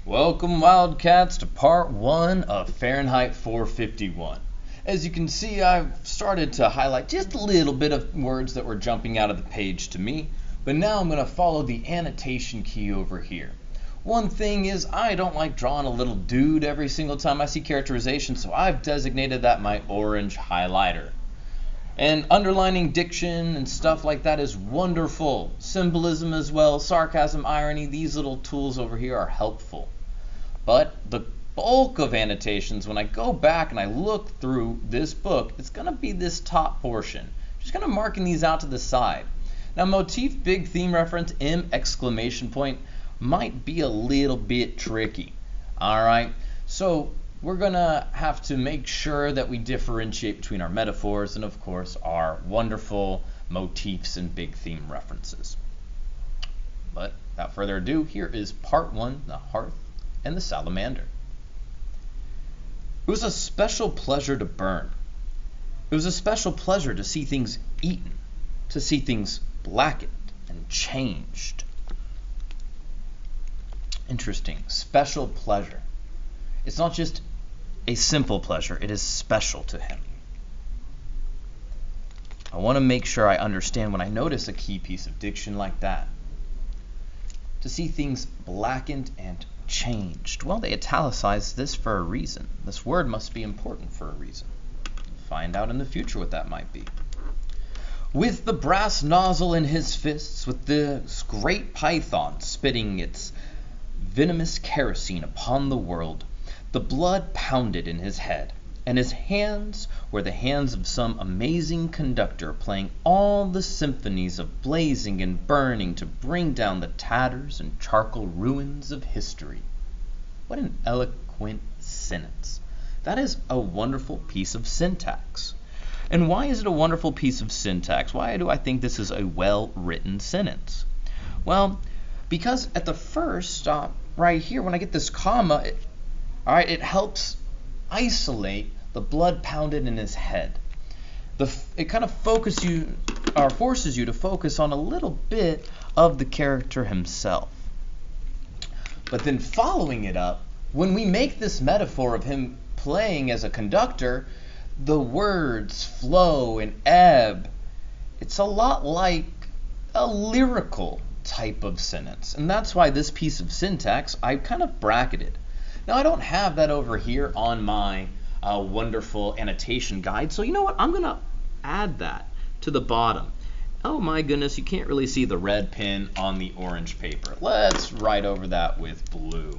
Welcome, Wildcats, to part 1 of Fahrenheit 451. As you can see, I've started to highlight just a little bit of words that were jumping out of the page to me, but now I'm going to follow the annotation key over here. One thing is, I don't like drawing a little dude every single time I see characterization, so I've designated that my orange highlighter. And underlining diction and stuff like that is wonderful. Symbolism as well, sarcasm, irony, these little tools over here are helpful. But the bulk of annotations, when I go back and I look through this book, it's going to be this top portion. Just kind of marking these out to the side. Now, motif, big theme reference, M, exclamation point, might be a little bit tricky. Alright, so we're going to have to make sure that we differentiate between our metaphors and, of course, our wonderful motifs and big theme references. But without further ado, here is part 1, the hearth and the salamander. It was a special pleasure to burn. It was a special pleasure to see things eaten, to see things blackened and changed. Interesting. Special pleasure. It's not just a simple pleasure, it is special to him. I want to make sure I understand when I notice a key piece of diction like that. To see things blackened and changed. Well, they italicized this for a reason. This word must be important for a reason. We'll find out in the future what that might be. With the brass nozzle in his fists, with this great python spitting its venomous kerosene upon the world, the blood pounded in his head, and his hands were the hands of some amazing conductor playing all the symphonies of blazing and burning to bring down the tatters and charcoal ruins of history. What an eloquent sentence. That is a wonderful piece of syntax. And why is it a wonderful piece of syntax? Why do I think this is a well-written sentence? Well, because at the first stop right here, when I get this comma, it helps isolate the blood pounded in his head. It kind of forces you to focus on a little bit of the character himself. But then following it up, when we make this metaphor of him playing as a conductor, the words flow and ebb. It's a lot like a lyrical type of sentence. And that's why this piece of syntax I kind of bracketed. Now, I don't have that over here on my wonderful annotation guide, so you know what? I'm going to add that to the bottom. Oh my goodness, you can't really see the red pen on the orange paper. Let's write over that with blue.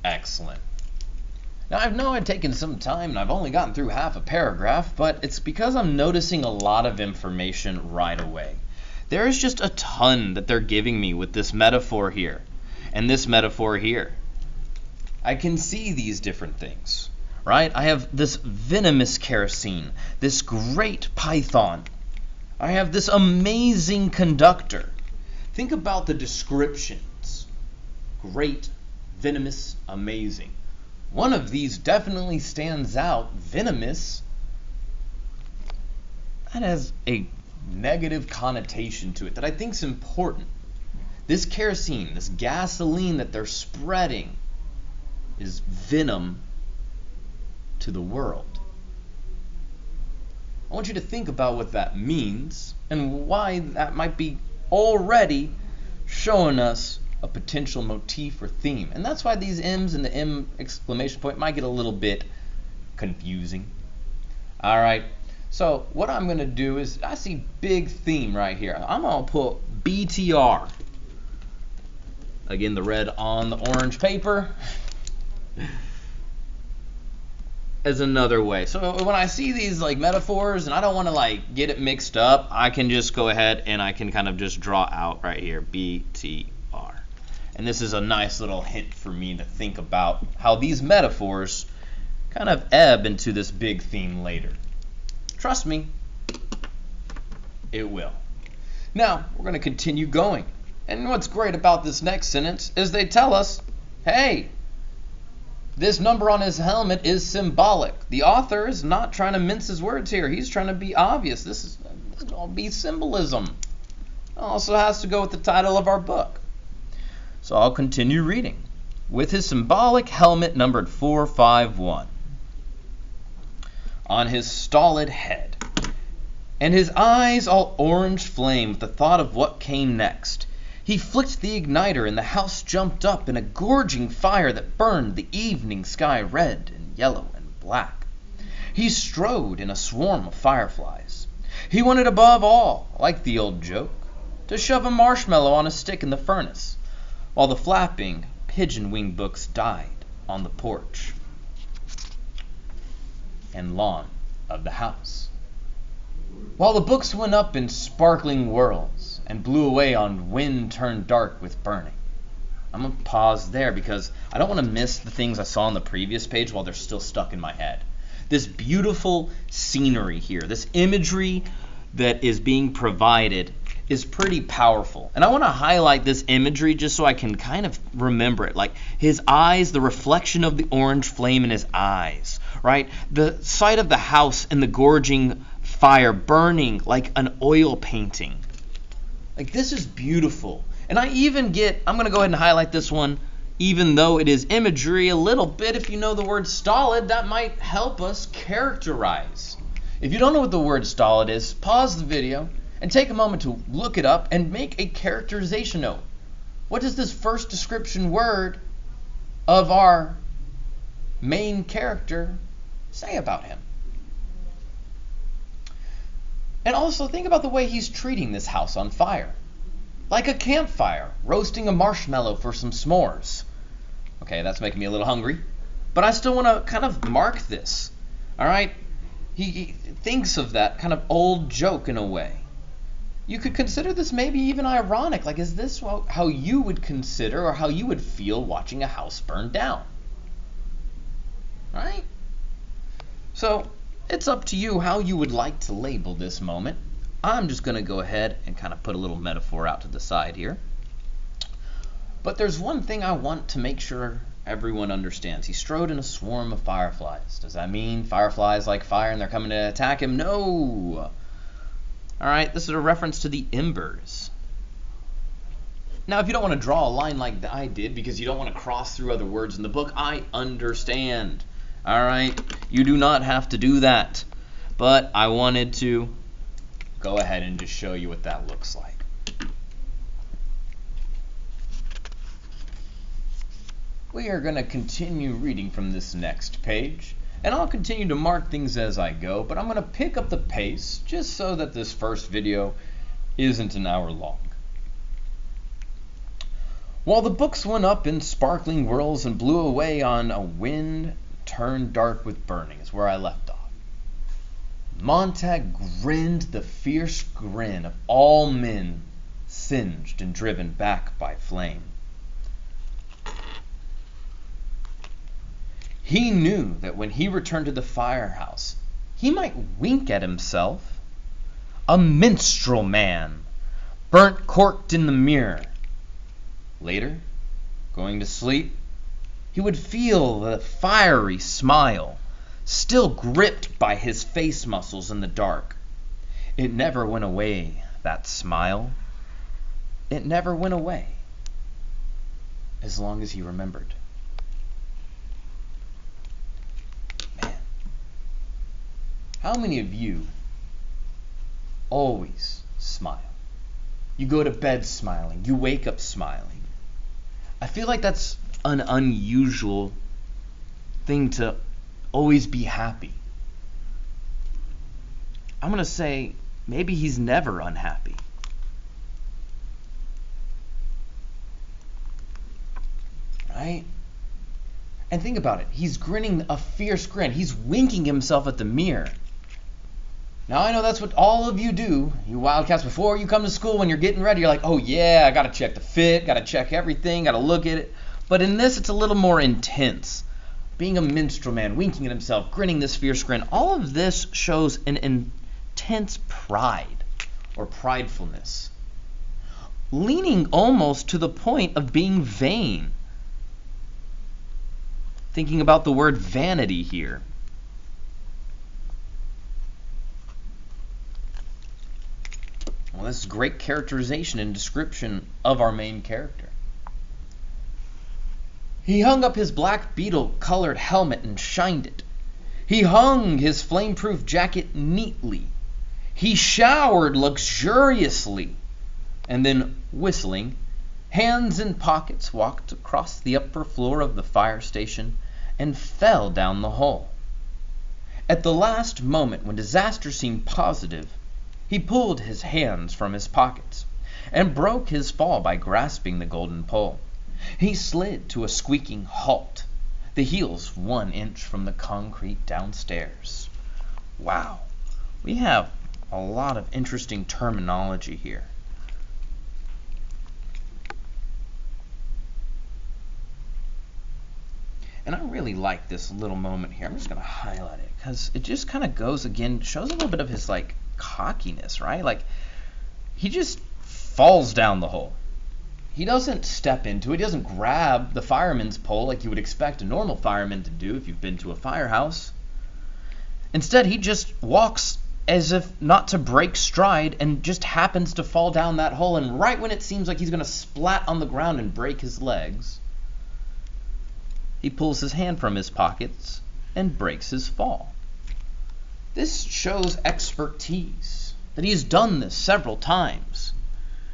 Excellent. Now, I know I've taken some time and I've only gotten through half a paragraph, but it's because I'm noticing a lot of information right away. There is just a ton that they're giving me with this metaphor here and this metaphor here. I can see these different things, right? I have this venomous kerosene, this great python. I have this amazing conductor. Think about the descriptions. Great, venomous, amazing. One of these definitely stands out. Venomous. That has a negative connotation to it that I think is important. This kerosene, this gasoline that they're spreading, is venom to the world. I want you to think about what that means and why that might be already showing us a potential motif or theme. And that's why these M's and the M exclamation point might get a little bit confusing. All right. So what I'm going to do is, I see big theme right here. I'm going to put BTR. Again, the red on the orange paper as another way. So when I see these like metaphors and I don't want to like get it mixed up, I can just go ahead and I can kind of just draw out right here, BTR. And this is a nice little hint for me to think about how these metaphors kind of ebb into this big theme later. Trust me, it will. Now, we're going to continue going. And what's great about this next sentence is they tell us, hey, This number on his helmet is symbolic. The author is not trying to mince his words here. He's trying to be obvious. This is all be symbolism. It also has to go with the title of our book. So I'll continue reading. With his symbolic helmet numbered 451 on his stolid head, and his eyes all orange flame with the thought of what came next, he flicked the igniter and the house jumped up in a gorging fire that burned the evening sky red and yellow and black. He strode in a swarm of fireflies. He wanted above all, like the old joke, to shove a marshmallow on a stick in the furnace, while the flapping pigeon-wing books died on the porch and lawn of the house, while the books went up in sparkling whirls and blew away on wind turned dark with burning. I'm going to pause there because I don't want to miss the things I saw on the previous page while they're still stuck in my head. This beautiful scenery here, this imagery that is being provided is pretty powerful. And I want to highlight this imagery just so I can kind of remember it. Like his eyes, the reflection of the orange flame in his eyes, right? The sight of the house and the gorging fire burning like an oil painting. Like this is beautiful. And I'm going to go ahead and highlight this one, even though it is imagery a little bit. If you know the word stolid, that might help us characterize. If you don't know what the word stolid is, pause the video and take a moment to look it up and make a characterization note. What does this first description word of our main character say about him? And also think about the way he's treating this house on fire. Like a campfire, roasting a marshmallow for some s'mores. Okay, that's making me a little hungry, but I still want to kind of mark this. All right? He thinks of that kind of old joke in a way. You could consider this maybe even ironic. Like, is this how you would consider or how you would feel watching a house burn down? Right? So, it's up to you how you would like to label this moment. I'm just going to go ahead and kind of put a little metaphor out to the side here. But there's one thing I want to make sure everyone understands. He strode in a swarm of fireflies. Does that mean fireflies like fire and they're coming to attack him? No. All right, this is a reference to the embers. Now, if you don't want to draw a line like I did because you don't want to cross through other words in the book, I understand. All right, you do not have to do that. But I wanted to go ahead and just show you what that looks like. We are going to continue reading from this next page. And I'll continue to mark things as I go, but I'm going to pick up the pace just so that this first video isn't an hour long. While the books went up in sparkling whirls and blew away on a wind turned dark with burning is where I left off. Montag grinned the fierce grin of all men singed and driven back by flame. He knew that when he returned to the firehouse, he might wink at himself. A minstrel man, burnt corked in the mirror. Later, going to sleep, he would feel the fiery smile, still gripped by his face muscles in the dark. It never went away, that smile. It never went away, as long as he remembered. How many of you always smile? You go to bed smiling. You wake up smiling. I feel like that's an unusual thing to always be happy. I'm going to say maybe he's never unhappy. Right? And think about it. He's grinning a fierce grin. He's winking himself at the mirror. Now, I know that's what all of you do, you Wildcats, before you come to school when you're getting ready. You're like, oh yeah, I got to check the fit, got to check everything, got to look at it. But in this, it's a little more intense. Being a minstrel man, winking at himself, grinning this fierce grin, all of this shows an intense pride or pridefulness, leaning almost to the point of being vain. Thinking about the word vanity here. Well, this is great characterization and description of our main character. He hung up his black beetle-colored helmet and shined it. He hung his flame-proof jacket neatly. He showered luxuriously, and then, whistling, hands in pockets, walked across the upper floor of the fire station and fell down the hole. At the last moment, when disaster seemed positive, he pulled his hands from his pockets and broke his fall by grasping the golden pole. He slid to a squeaking halt, the heels 1 inch from the concrete downstairs. Wow, we have a lot of interesting terminology here. And I really like this little moment here. I'm just going to highlight it because it just kind of goes again, shows a little bit of his like cockiness, right? Like he just falls down the hole. He doesn't step into it. He doesn't grab the fireman's pole like you would expect a normal fireman to do if you've been to a firehouse. Instead, he just walks as if not to break stride and just happens to fall down that hole. And right when it seems like he's going to splat on the ground and break his legs, he pulls his hand from his pockets and breaks his fall. This shows expertise, that he has done this several times,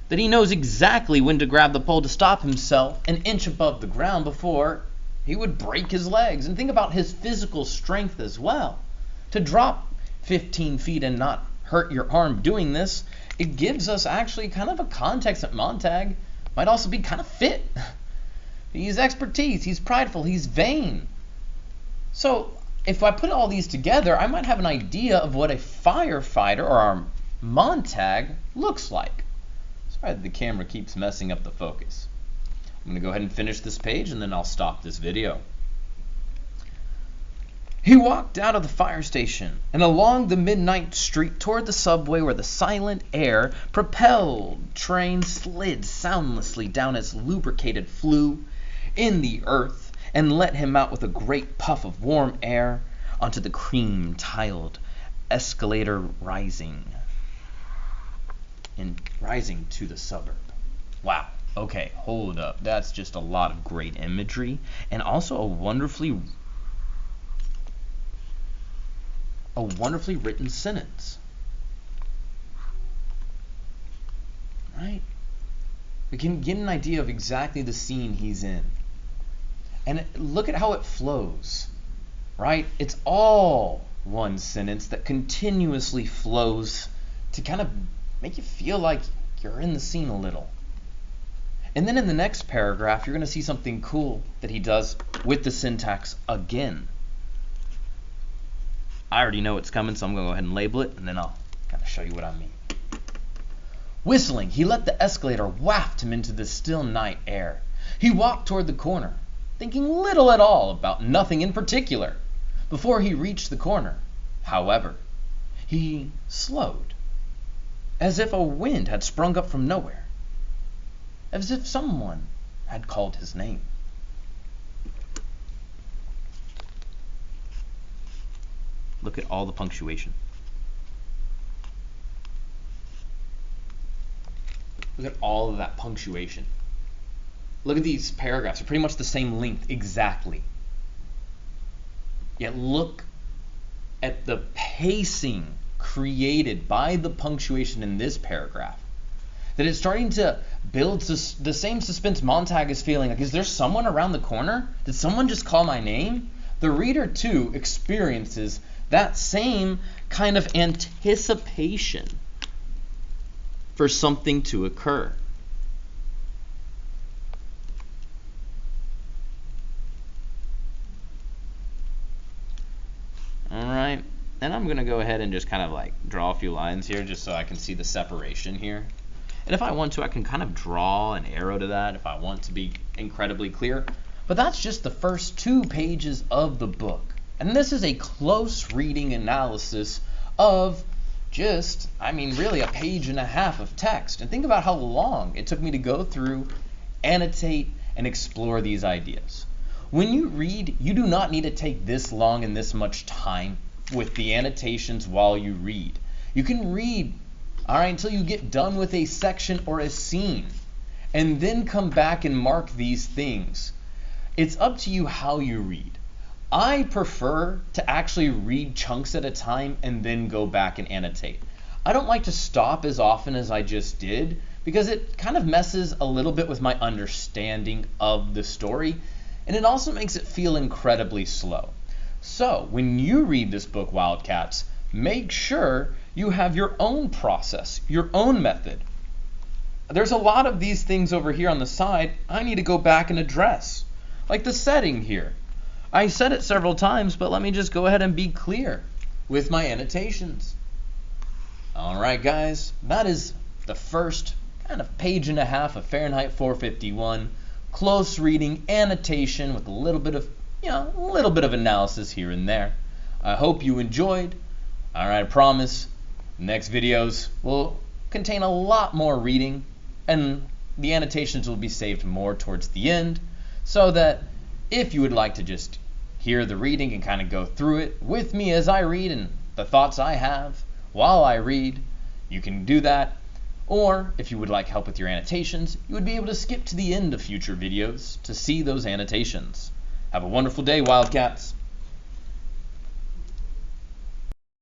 that he knows exactly when to grab the pole to stop himself an inch above the ground before he would break his legs. And think about his physical strength as well. To drop 15 feet and not hurt your arm doing this, it gives us actually kind of a context that Montag might also be kind of fit. He's expertise, he's prideful, he's vain. So if I put all these together, I might have an idea of what a firefighter or our Montag looks like. Sorry that the camera keeps messing up the focus. I'm going to go ahead and finish this page and then I'll stop this video. He walked out of the fire station and along the midnight street toward the subway where the silent air propelled train slid soundlessly down its lubricated flue in the earth and let him out with a great puff of warm air onto the cream-tiled escalator rising to the suburb. Wow. Okay, hold up. That's just a lot of great imagery and also a wonderfully written sentence. Right? We can get an idea of exactly the scene he's in. And look at how it flows. Right? It's all one sentence that continuously flows to kind of make you feel like you're in the scene a little. And then in the next paragraph, you're going to see something cool that he does with the syntax again. I already know what's coming, so I'm going to go ahead and label it, and then I'll kind of show you what I mean. Whistling, he let the escalator waft him into the still night air. He walked toward the corner, thinking little at all about nothing in particular. Before he reached the corner, however, he slowed, as if a wind had sprung up from nowhere, as if someone had called his name. Look at all the punctuation. Look at all of that punctuation. Look at these paragraphs. They're pretty much the same length exactly. Yet look at the pacing created by the punctuation in this paragraph. That it's starting to build the same suspense Montag is feeling. Like, is there someone around the corner? Did someone just call my name? The reader, too, experiences that same kind of anticipation for something to occur. Alright, and I'm going to go ahead and just kind of like draw a few lines here just so I can see the separation here. And if I want to, I can kind of draw an arrow to that if I want to be incredibly clear. But that's just the first 2 pages of the book. And this is a close reading analysis of just, really a page and a half of text. And think about how long it took me to go through, annotate, and explore these ideas. When you read, you do not need to take this long and this much time with the annotations while you read. You can read, all right, until you get done with a section or a scene, and then come back and mark these things. It's up to you how you read. I prefer to actually read chunks at a time and then go back and annotate. I don't like to stop as often as I just did because it kind of messes a little bit with my understanding of the story, and it also makes it feel incredibly slow. So when you read this book, Wildcats, make sure you have your own process, your own method. There's a lot of these things over here on the side I need to go back and address, like the setting here. I said it several times, but let me just go ahead and be clear with my annotations. All right, guys, that is the first kind of page and a half of Fahrenheit 451. Close reading, annotation with a little bit of analysis here and there. I hope you enjoyed. All right, I promise next videos will contain a lot more reading, and the annotations will be saved more towards the end, so that if you would like to just hear the reading and kind of go through it with me as I read and the thoughts I have while I read, you can do that. Or if you would like help with your annotations, you would be able to skip to the end of future videos to see those annotations. Have a wonderful day, Wildcats.